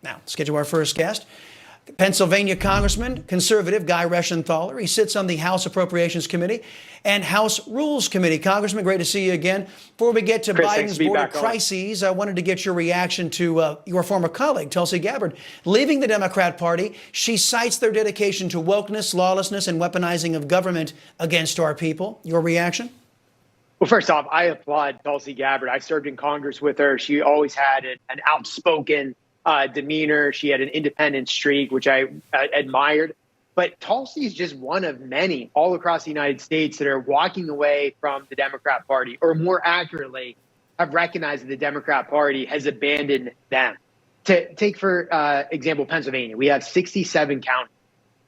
Now, let's get to our first guest. Pennsylvania Congressman, conservative Guy Reschenthaler. He sits on the House Appropriations Committee and House Rules Committee. Congressman, great to see you again. Before we get to Chris, Biden's border crises, I wanted to get your reaction to your former colleague, Tulsi Gabbard, leaving the Democrat Party. She cites their dedication to wokeness, lawlessness, and weaponizing of government against our people. Your reaction? Well, first off, I applaud Tulsi Gabbard. I served in Congress with her. She always had an outspoken demeanor. She had an independent streak, which I admired. But Tulsi is just one of many all across the United States that are walking away from the Democrat Party, or more accurately, have recognized that the Democrat Party has abandoned them. To take, for example, Pennsylvania, we have 67 counties.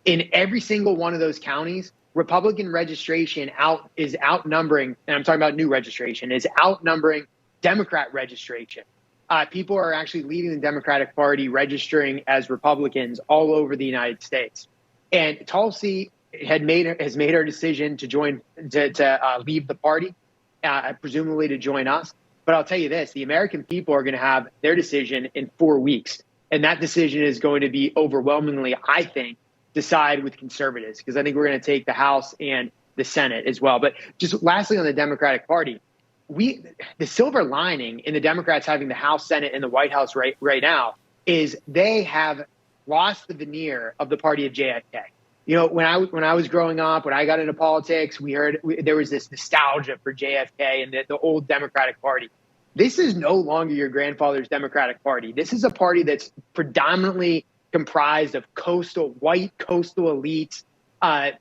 In every single one of those counties, Republican registration is outnumbering, and I'm talking about new registration, is outnumbering Democrat registration. People are actually leaving the Democratic Party, registering as Republicans all over the United States. And Tulsi has made her decision to leave the party, presumably to join us. But I'll tell you this, the American people are going to have their decision in 4 weeks. And that decision is going to be overwhelmingly, I think, decide with conservatives, because I think we're going to take the House and the Senate as well. But just lastly on the Democratic Party, the silver lining in the Democrats having the House, Senate, and the White House right now is they have lost the veneer of the party of JFK. You know, when I was growing up, when I got into politics, there was this nostalgia for JFK and the old Democratic Party. This is no longer your grandfather's Democratic Party. This is a party that's predominantly comprised of white coastal elites,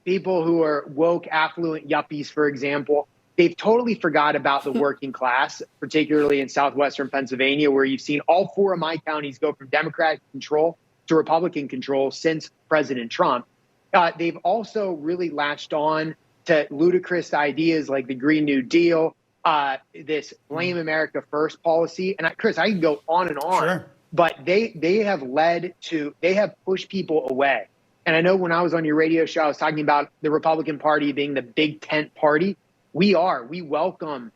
people who are woke, affluent yuppies, for example. They've totally forgot about the working class, particularly in southwestern Pennsylvania, where you've seen all 4 of my counties go from Democratic control to Republican control since President Trump. They've also really latched on to ludicrous ideas like the Green New Deal, this Blame America First policy. And Chris, I can go on and on, Sure. But they have pushed people away. And I know when I was on your radio show, I was talking about the Republican Party being the big tent party. We welcome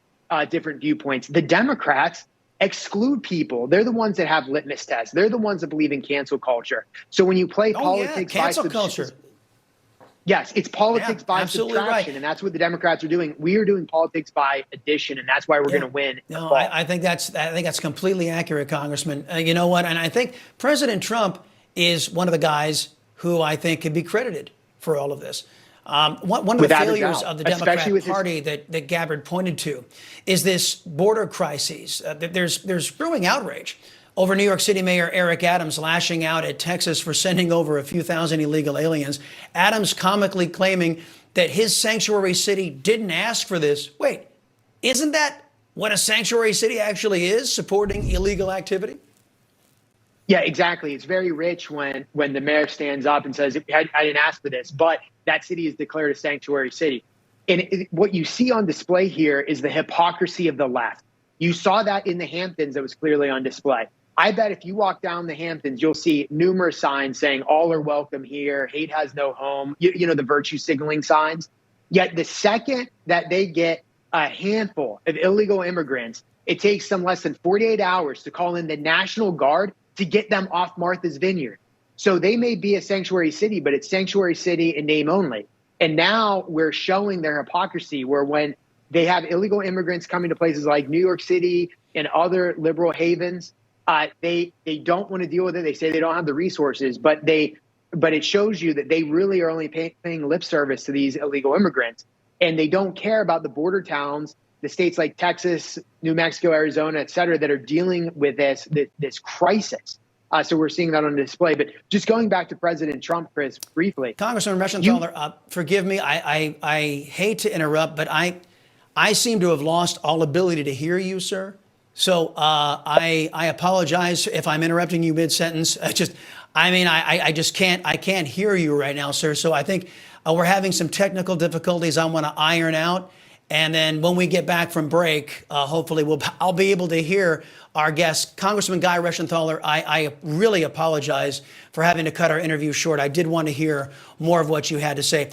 different viewpoints. The Democrats exclude people. They're the ones that have litmus tests. They're the ones that believe in cancel culture. So when you play politics cancel culture. Yes, it's politics by subtraction, right. And that's what the Democrats are doing. We are doing politics by addition, and that's why we're going to win. No, I think that's completely accurate, Congressman. You know what? And I think President Trump is one of the guys who I think could be credited for all of this. One of the failures of the Democrat Party that Gabbard pointed to is this border crisis. There's growing outrage over New York City Mayor Eric Adams lashing out at Texas for sending over a few thousand illegal aliens. Adams comically claiming that his sanctuary city didn't ask for this. Wait, isn't that what a sanctuary city actually is, supporting illegal activity? Yeah, exactly. It's very rich when the mayor stands up and says, I didn't ask for this, but that city is declared a sanctuary city. And what you see on display here is the hypocrisy of the left. You saw that in the Hamptons that was clearly on display. I bet if you walk down the Hamptons, you'll see numerous signs saying all are welcome here, hate has no home, you know, the virtue signaling signs. Yet the second that they get a handful of illegal immigrants, it takes them less than 48 hours to call in the National Guard to get them off Martha's Vineyard. So they may be a sanctuary city, but it's sanctuary city in name only. And now we're showing their hypocrisy, where when they have illegal immigrants coming to places like New York City and other liberal havens, they don't want to deal with it. They say they don't have the resources, but it shows you that they really are only paying lip service to these illegal immigrants, and they don't care about the border towns, the states like Texas, New Mexico, Arizona, et cetera, that are dealing with this crisis. So we're seeing that on display. But just going back to President Trump, Chris, briefly. Congressman Reschenthaler, forgive me. I hate to interrupt, but I seem to have lost all ability to hear you, sir. So I apologize if I'm interrupting you mid-sentence. I can't hear you right now, sir. So I think we're having some technical difficulties I want to iron out. And then when we get back from break, hopefully I'll be able to hear our guest, Congressman Guy Reschenthaler. I really apologize for having to cut our interview short. I did want to hear more of what you had to say.